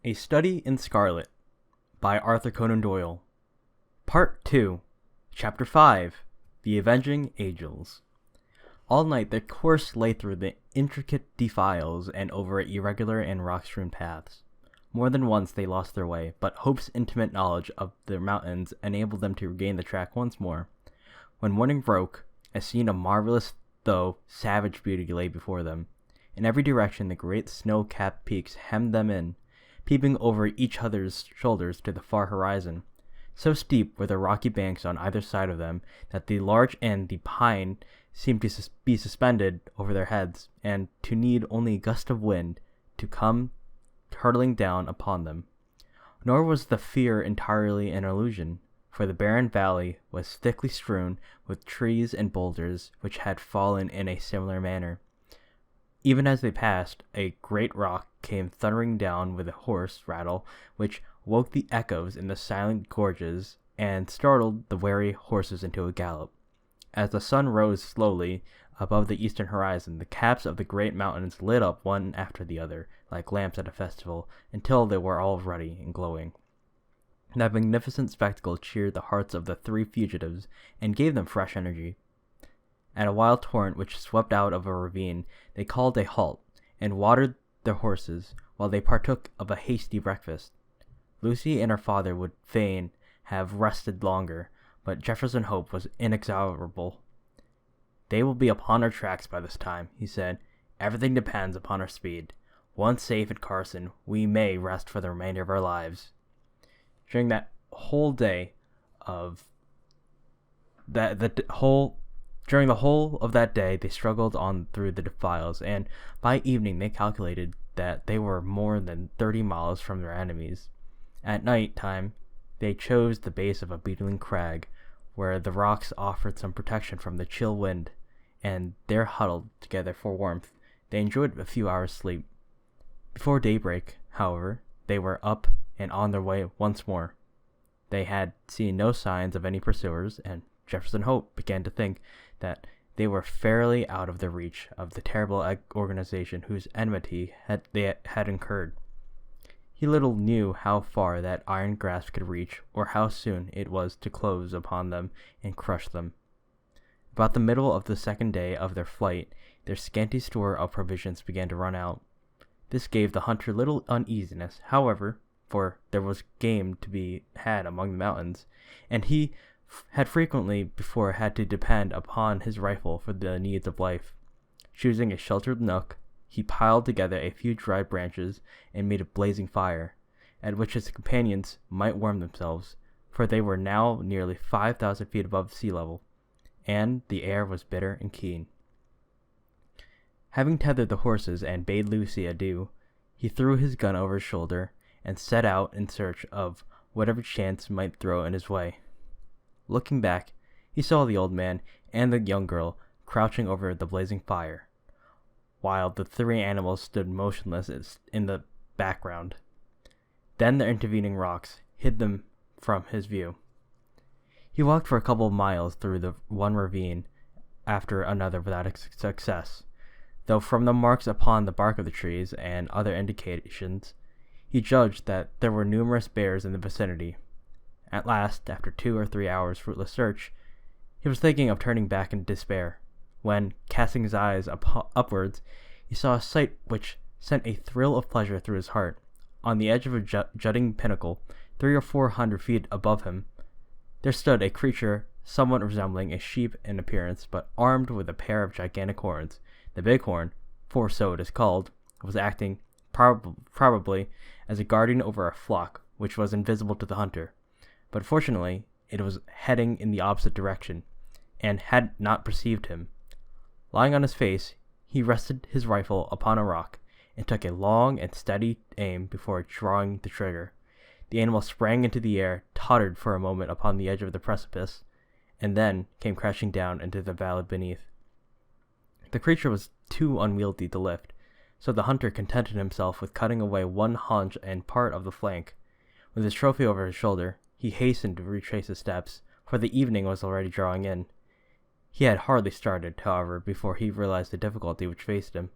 A Study in Scarlet by Arthur Conan Doyle. Part 2, Chapter 5, The Avenging Angels. All night their course lay through the intricate defiles and over irregular and rock-strewn paths. More than once they lost their way, but Hope's intimate knowledge of the mountains enabled them to regain the track once more. When morning broke, a scene of marvelous though savage beauty lay before them. In every direction the great snow-capped peaks hemmed them in, peeping over each other's shoulders to the far horizon. So steep were the rocky banks on either side of them that the larch and the pine seemed to be suspended over their heads, and to need only a gust of wind to come hurtling down upon them. Nor was the fear entirely an illusion, for the barren valley was thickly strewn with trees and boulders which had fallen in a similar manner. Even as they passed, a great rock came thundering down with a hoarse rattle which woke the echoes in the silent gorges and startled the wary horses into a gallop. As the sun rose slowly above the eastern horizon, the caps of the great mountains lit up one after the other, like lamps at a festival, until they were all ruddy and glowing. That magnificent spectacle cheered the hearts of the three fugitives and gave them fresh energy. At a wild torrent which swept out of a ravine, they called a halt, and watered their horses, while they partook of a hasty breakfast. Lucy and her father would fain have rested longer, but Jefferson Hope was inexorable. "They will be upon our tracks by this time," he said. "Everything depends upon our speed. Once safe at Carson, we may rest for the remainder of our lives." During that whole day of During the whole of that day, they struggled on through the defiles, and by evening they calculated that they were more than 30 miles from their enemies. At night time, they chose the base of a beetling crag, where the rocks offered some protection from the chill wind, and there huddled together for warmth. They enjoyed a few hours' sleep. Before daybreak, however, they were up and on their way once more. They had seen no signs of any pursuers, and Jefferson Hope began to think that they were fairly out of the reach of the terrible organization whose enmity they had incurred. He little knew how far that iron grasp could reach, or how soon it was to close upon them and crush them. About the middle of the second day of their flight, their scanty store of provisions began to run out. This gave the hunter little uneasiness, however, for there was game to be had among the mountains, and he had frequently before had to depend upon his rifle for the needs of life. Choosing a sheltered nook, he piled together a few dry branches and made a blazing fire, at which his companions might warm themselves, for they were now nearly 5,000 feet above sea level, and the air was bitter and keen. Having tethered the horses and bade Lucy adieu, he threw his gun over his shoulder and set out in search of whatever chance might throw in his way. Looking back, he saw the old man and the young girl crouching over the blazing fire, while the three animals stood motionless in the background. Then the intervening rocks hid them from his view. He walked for a couple of miles through the one ravine after another without success, though from the marks upon the bark of the trees and other indications, he judged that there were numerous bears in the vicinity. At last, after 2 or 3 hours' fruitless search, he was thinking of turning back in despair, when, casting his eyes upwards, he saw a sight which sent a thrill of pleasure through his heart. On the edge of a jutting pinnacle, 300 or 400 feet above him, there stood a creature somewhat resembling a sheep in appearance, but armed with a pair of gigantic horns. The bighorn, for so it is called, was acting probably as a guardian over a flock which was invisible to the hunter. But fortunately, it was heading in the opposite direction, and had not perceived him. Lying on his face, he rested his rifle upon a rock, and took a long and steady aim before drawing the trigger. The animal sprang into the air, tottered for a moment upon the edge of the precipice, and then came crashing down into the valley beneath. The creature was too unwieldy to lift, so the hunter contented himself with cutting away one haunch and part of the flank. With his trophy over his shoulder, he hastened to retrace his steps, for the evening was already drawing in. He had hardly started, however, before he realized the difficulty which faced him.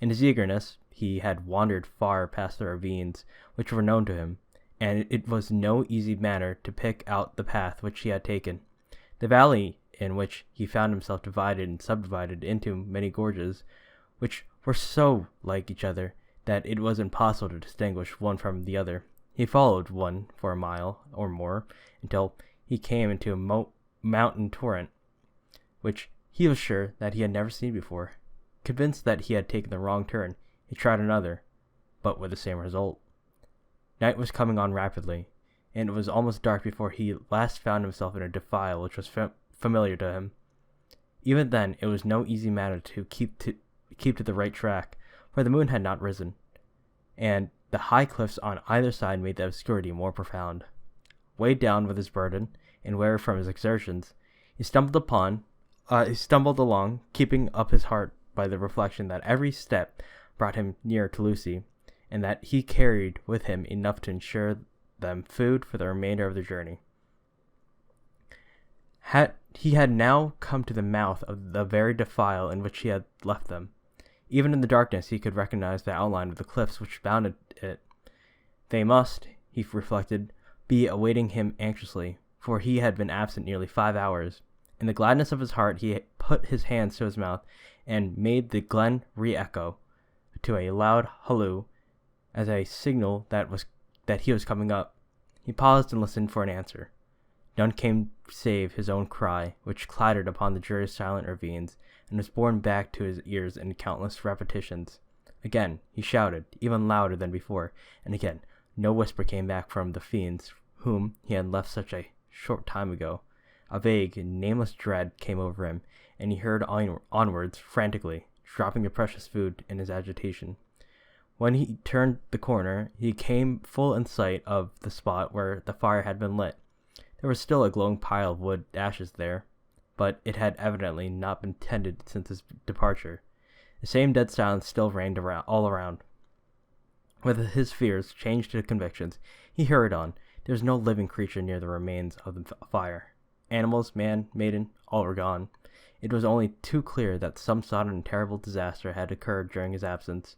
In his eagerness, he had wandered far past the ravines which were known to him, and it was no easy matter to pick out the path which he had taken. The valley in which he found himself divided and subdivided into many gorges, which were so like each other that it was impossible to distinguish one from the other. He followed one for a mile or more until he came into a mountain torrent, which he was sure that he had never seen before. Convinced that he had taken the wrong turn, he tried another, but with the same result. Night was coming on rapidly, and it was almost dark before he last found himself in a defile which was familiar to him. Even then, it was no easy matter to keep to the right track, for the moon had not risen, and the high cliffs on either side made the obscurity more profound. Weighed down with his burden, and weary from his exertions, he stumbled along, keeping up his heart by the reflection that every step brought him nearer to Lucy, and that he carried with him enough to ensure them food for the remainder of the journey. He had now come to the mouth of the very defile in which he had left them. Even in the darkness he could recognize the outline of the cliffs which bounded it. They must, he reflected, be awaiting him anxiously, for he had been absent nearly 5 hours. In the gladness of his heart he put his hands to his mouth and made the glen re-echo to a loud halloo as a signal that he was coming up. He paused and listened for an answer. None came save his own cry, which clattered upon the dreary silent ravines, and was borne back to his ears in countless repetitions. Again he shouted, even louder than before, and again no whisper came back from the fiends whom he had left such a short time ago. A vague, nameless dread came over him, and he hurried onwards frantically, dropping the precious food in his agitation. When he turned the corner, he came full in sight of the spot where the fire had been lit. There was still a glowing pile of wood ashes there, but it had evidently not been tended since his departure. The same dead silence still reigned all around. With his fears changed to convictions, he hurried on. There was no living creature near the remains of the fire. Animals, man, maiden, all were gone. It was only too clear that some sudden and terrible disaster had occurred during his absence,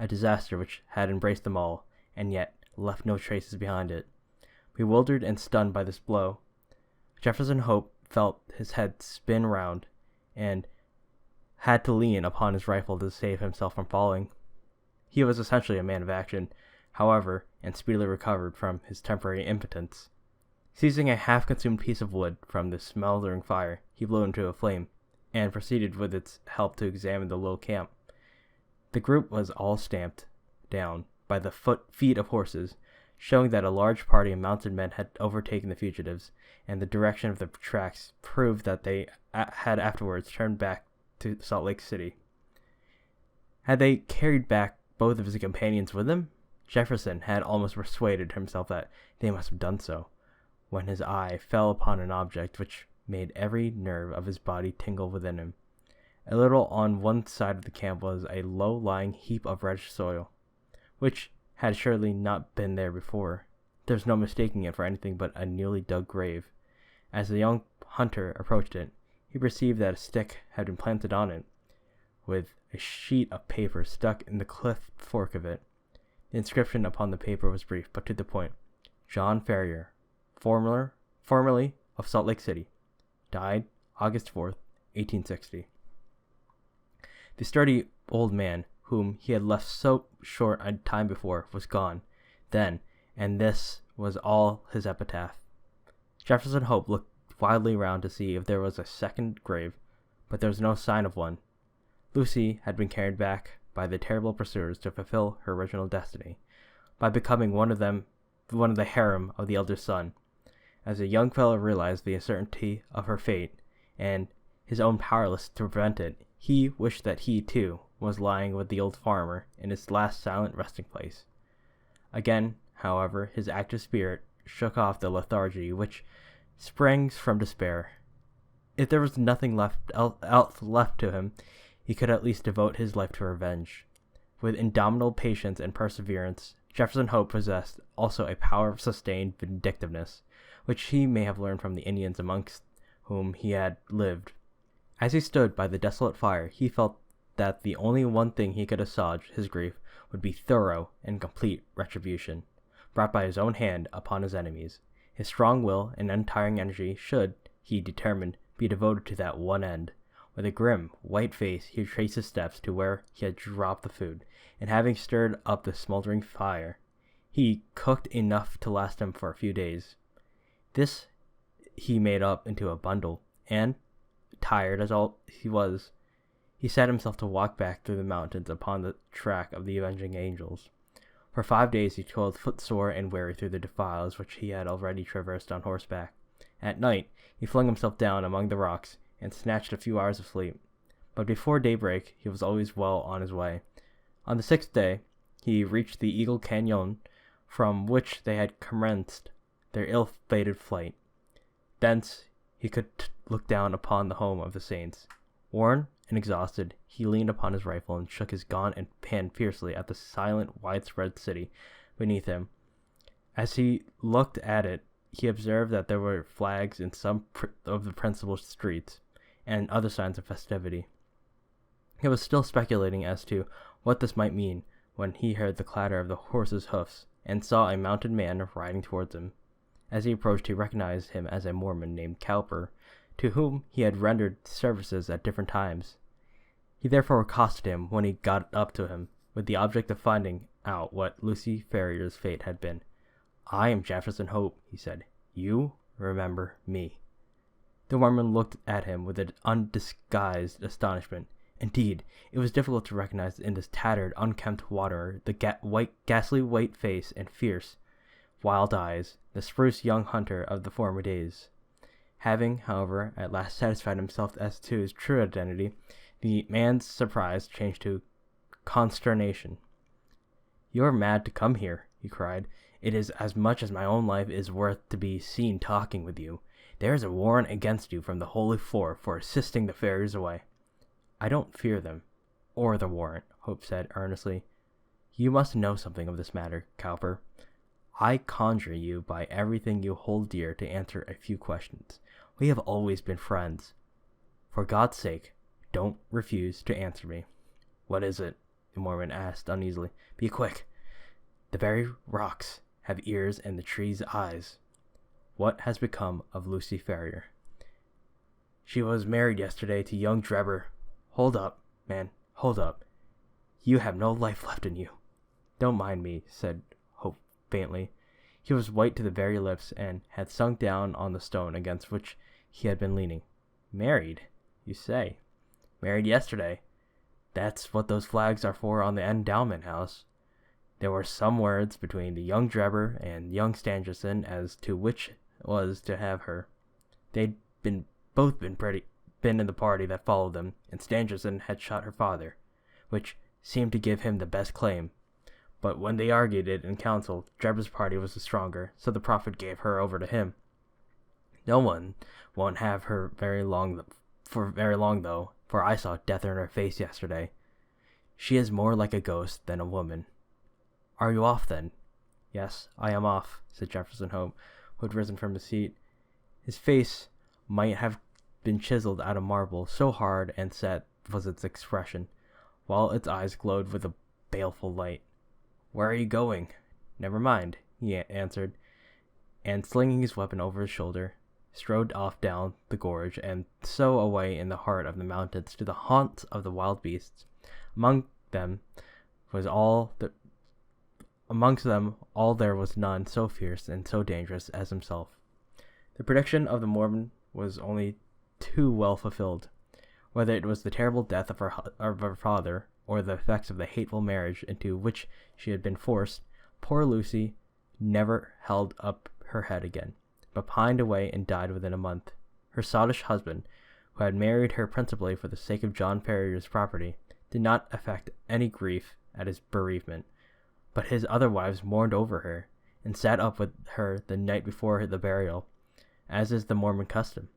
a disaster which had embraced them all, and yet left no traces behind it. Bewildered and stunned by this blow, Jefferson Hope felt his head spin round, and had to lean upon his rifle to save himself from falling. He was essentially a man of action, however, and speedily recovered from his temporary impotence. Seizing a half-consumed piece of wood from the smoldering fire, he blew it into a flame, and proceeded with its help to examine the little camp. The group was all stamped down by the feet of horses, showing that a large party of mounted men had overtaken the fugitives, and the direction of the tracks proved that they had afterwards turned back to Salt Lake City. Had they carried back both of his companions with them? Jefferson had almost persuaded himself that they must have done so, when his eye fell upon an object which made every nerve of his body tingle within him. A little on one side of the camp was a low-lying heap of reddish soil, which had surely not been there before. There was no mistaking it for anything but a newly dug grave. As the young hunter approached it, he perceived that a stick had been planted on it, with a sheet of paper stuck in the cleft fork of it. The inscription upon the paper was brief, but to the point. John Ferrier, formerly of Salt Lake City, died August 4th, 1860. The sturdy old man, whom he had left so short a time before, was gone then, and this was all his epitaph. Jefferson Hope looked wildly round to see if there was a second grave, but there was no sign of one. Lucy had been carried back by the terrible pursuers to fulfill her original destiny, by becoming one of the harem of the elder son. As the young fellow realized the uncertainty of her fate, and his own powerless to prevent it, he wished that he, too, was lying with the old farmer in his last silent resting place. Again, however, his active spirit shook off the lethargy which springs from despair. If there was nothing else left to him, he could at least devote his life to revenge. With indomitable patience and perseverance, Jefferson Hope possessed also a power of sustained vindictiveness, which he may have learned from the Indians amongst whom he had lived. As he stood by the desolate fire, he felt that the only one thing he could assuage his grief would be thorough and complete retribution, brought by his own hand upon his enemies. His strong will and untiring energy should, he determined, be devoted to that one end. With a grim, white face, he retraced his steps to where he had dropped the food, and having stirred up the smoldering fire, he cooked enough to last him for a few days. This he made up into a bundle, and, tired as all he was, he set himself to walk back through the mountains upon the track of the avenging angels. For 5 days he toiled footsore and weary through the defiles which he had already traversed on horseback. At night he flung himself down among the rocks and snatched a few hours of sleep. But before daybreak he was always well on his way. On the 6th day he reached the Eagle Canyon, from which they had commenced their ill-fated flight. Thence he could look down upon the home of the saints. Worn and exhausted, he leaned upon his rifle and shook his gun and pan fiercely at the silent, widespread city beneath him. As he looked at it, he observed that there were flags in some of the principal streets, and other signs of festivity. He was still speculating as to what this might mean when he heard the clatter of the horses' hoofs, and saw a mounted man riding towards him. As he approached, he recognized him as a Mormon named Cowper, to whom he had rendered services at different times. He therefore accosted him when he got up to him, with the object of finding out what Lucy Ferrier's fate had been. "I am Jefferson Hope," he said. "You remember me." The Mormon looked at him with an undisguised astonishment. Indeed, it was difficult to recognize in this tattered, unkempt wanderer the ghastly white face and fierce, wild eyes, the spruce young hunter of the former days. Having, however, at last satisfied himself as to his true identity, the man's surprise changed to consternation. "You are mad to come here," he cried. "It is as much as my own life is worth to be seen talking with you. There is a warrant against you from the Holy Four for assisting the Ferriers away." "I don't fear them, or the warrant," Hope said earnestly. "You must know something of this matter, Cowper. I conjure you by everything you hold dear to answer a few questions. We have always been friends. For God's sake, don't refuse to answer me." "What is it?" the Mormon asked uneasily. "Be quick." "The very rocks have ears and the trees eyes. What has become of Lucy Ferrier?" "She was married yesterday to young Drebber." "Hold up, man, hold up. You have no life left in you." "Don't mind me," said Hope faintly. He was white to the very lips and had sunk down on the stone against which he had been leaning. "Married, you say?" "Married yesterday. That's what those flags are for on the endowment house. There were some words between the young Drebber and young Stangerson as to which was to have her. They'd both been in the party that followed them, and Stangerson had shot her father, which seemed to give him the best claim. But when they argued it in council, Drebber's party was the stronger, so the prophet gave her over to him. No one won't have her very long, though, for I saw death in her face yesterday. She is more like a ghost than a woman." "Are you off, then?" "Yes, I am off," said Jefferson Hope, who had risen from his seat. His face might have been chiseled out of marble, so hard and set was its expression, while its eyes glowed with a baleful light. "Where are you going?" "Never mind," he answered, and slinging his weapon over his shoulder, strode off down the gorge, and so away in the heart of the mountains to the haunts of the wild beasts. Amongst them all there was none so fierce and so dangerous as himself. The prediction of the Mormon was only too well fulfilled. Whether it was the terrible death of her father, or the effects of the hateful marriage into which she had been forced, poor Lucy never held up her head again, but pined away and died within a month. Her sottish husband, who had married her principally for the sake of John Ferrier's property, did not affect any grief at his bereavement, but his other wives mourned over her, and sat up with her the night before the burial, as is the Mormon custom.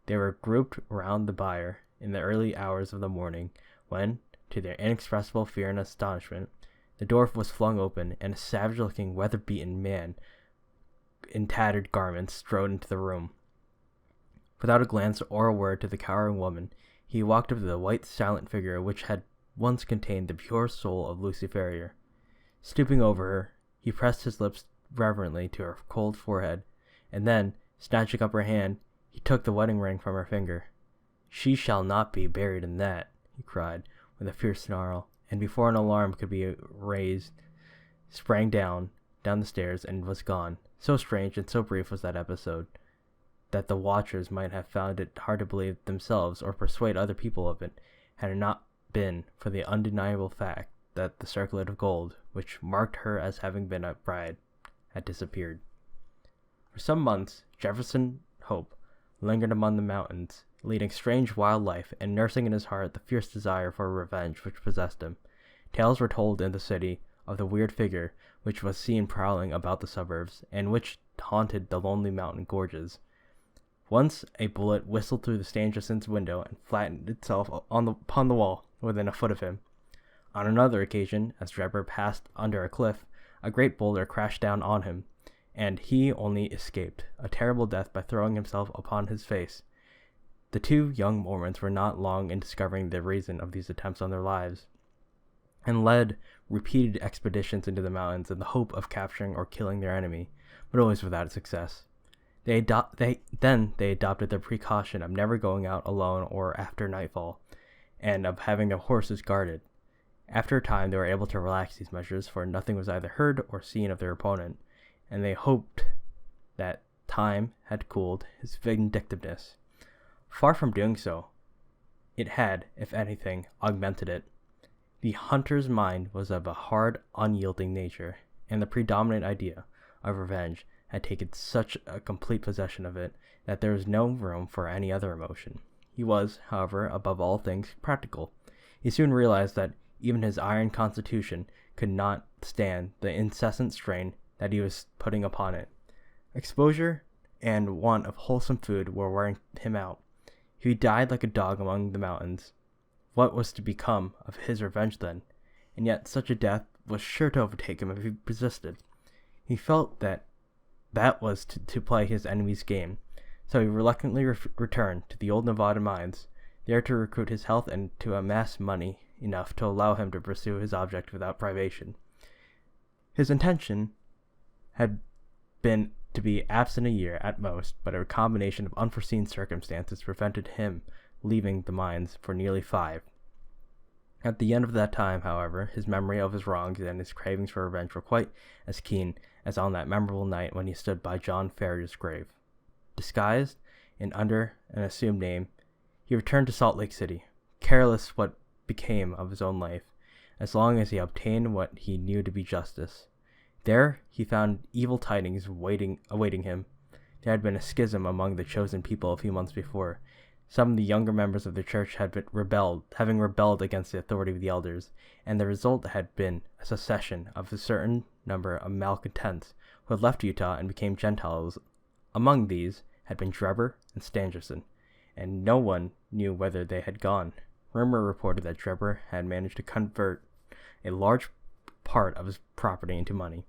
They were grouped round the bier in the early hours of the morning, when, to their inexpressible fear and astonishment, the door was flung open, and a savage-looking, weather-beaten man in tattered garments strode into the room. Without a glance or a word to the cowering woman, he walked up to the white, silent figure which had once contained the pure soul of Lucy Ferrier. Stooping over her, he pressed his lips reverently to her cold forehead, and then, snatching up her hand, he took the wedding ring from her finger. "She shall not be buried in that," he cried, with a fierce snarl, and before an alarm could be raised, sprang down the stairs, and was gone. So strange and so brief was that episode, that the watchers might have found it hard to believe themselves or persuade other people of it, had it not been for the undeniable fact that the circlet of gold, which marked her as having been a bride, had disappeared. For some months, Jefferson Hope lingered among the mountains, leading strange wild life and nursing in his heart the fierce desire for revenge which possessed him. Tales were told in the city of the weird figure which was seen prowling about the suburbs, and which haunted the lonely mountain gorges. Once a bullet whistled through the Stangerson's window and flattened itself upon the wall within a foot of him. On another occasion, as Drebber passed under a cliff, a great boulder crashed down on him, and he only escaped a terrible death by throwing himself upon his face. The two young Mormons were not long in discovering the reason of these attempts on their lives, and led repeated expeditions into the mountains in the hope of capturing or killing their enemy, but always without success. They adopted the precaution of never going out alone or after nightfall, and of having their horses guarded. After a time, they were able to relax these measures, for nothing was either heard or seen of their opponent, and they hoped that time had cooled his vindictiveness. Far from doing so, it had, if anything, augmented it. The hunter's mind was of a hard, unyielding nature, and the predominant idea of revenge had taken such a complete possession of it that there was no room for any other emotion. He was, however, above all things, practical. He soon realized that even his iron constitution could not stand the incessant strain that he was putting upon it. Exposure and want of wholesome food were wearing him out. He died like a dog among the mountains. What was to become of his revenge then? And yet such a death was sure to overtake him if he persisted. He felt that was to play his enemy's game, so he reluctantly returned to the old Nevada mines, there to recruit his health and to amass money enough to allow him to pursue his object without privation. His intention had been to be absent a year at most, but a combination of unforeseen circumstances prevented him leaving the mines for nearly 5. At the end of that time, however, his memory of his wrongs and his cravings for revenge were quite as keen as on that memorable night when he stood by John Ferrier's grave. Disguised and under an assumed name, he returned to Salt Lake City, careless what became of his own life, as long as he obtained what he knew to be justice. There he found evil tidings awaiting him. There had been a schism among the chosen people a few months before. Some of the younger members of the church had having rebelled against the authority of the elders, and the result had been a secession of a certain number of malcontents who had left Utah and became Gentiles. Among these had been Drebber and Stangerson, and no one knew whether they had gone. Rumor reported that Drebber had managed to convert a large part of his property into money,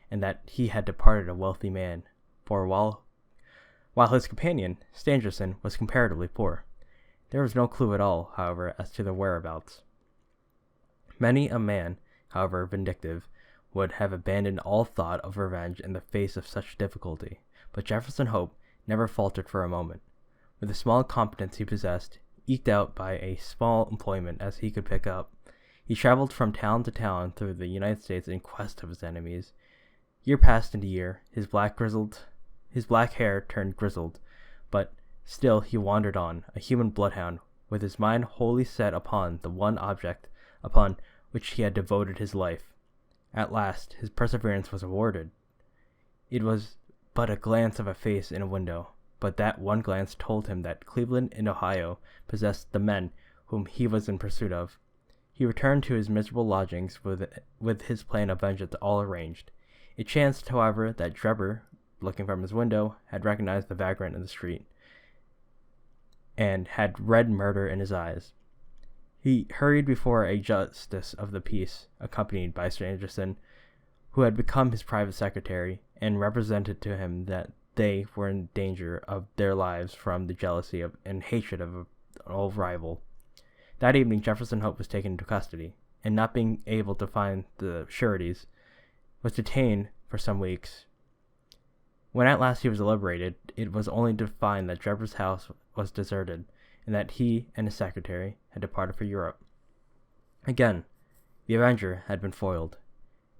and that he had departed a wealthy man, for while his companion, Stangerson, was comparatively poor. There was no clue at all, however, as to their whereabouts. Many a man, however vindictive, would have abandoned all thought of revenge in the face of such difficulty, but Jefferson Hope never faltered for a moment. With the small competence he possessed, eked out by a small employment as he could pick up, he traveled from town to town through the United States in quest of his enemies. Year passed into year, his black hair turned grizzled, but still he wandered on, a human bloodhound, with his mind wholly set upon the one object upon which he had devoted his life. At last his perseverance was rewarded. It was but a glance of a face in a window, but that one glance told him that Cleveland in Ohio possessed the men whom he was in pursuit of. He returned to his miserable lodgings with his plan of vengeance all arranged. It chanced, however, that Drebber, looking from his window, had recognized the vagrant in the street, and had read murder in his eyes. He hurried before a justice of the peace, accompanied by Stangerson, who had become his private secretary, and represented to him that they were in danger of their lives from the jealousy and hatred of an old rival. That evening, Jefferson Hope was taken into custody, and not being able to find the sureties, was detained for some weeks. When at last he was liberated, it was only to find that Trevor's house was deserted, and that he and his secretary had departed for Europe. Again, the Avenger had been foiled,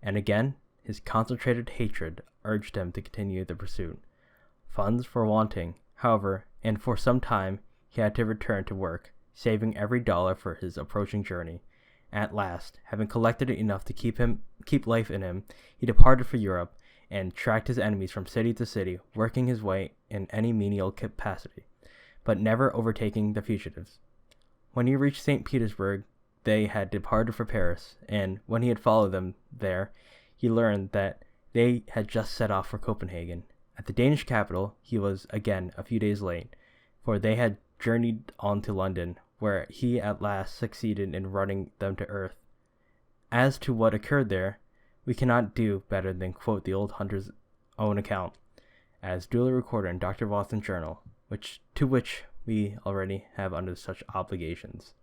and again his concentrated hatred urged him to continue the pursuit. Funds were wanting, however, and for some time he had to return to work, saving every dollar for his approaching journey. At last, having collected enough to keep life in him, he departed for Europe and tracked his enemies from city to city, working his way in any menial capacity, but never overtaking the fugitives. When he reached St. Petersburg, they had departed for Paris, and when he had followed them there, he learned that they had just set off for Copenhagen. At the Danish capital, he was again a few days late, for they had journeyed on to London, where he at last succeeded in running them to earth. As to what occurred there, we cannot do better than quote the old hunter's own account, as duly recorded in Dr. Watson's journal, to which we already have under such obligations.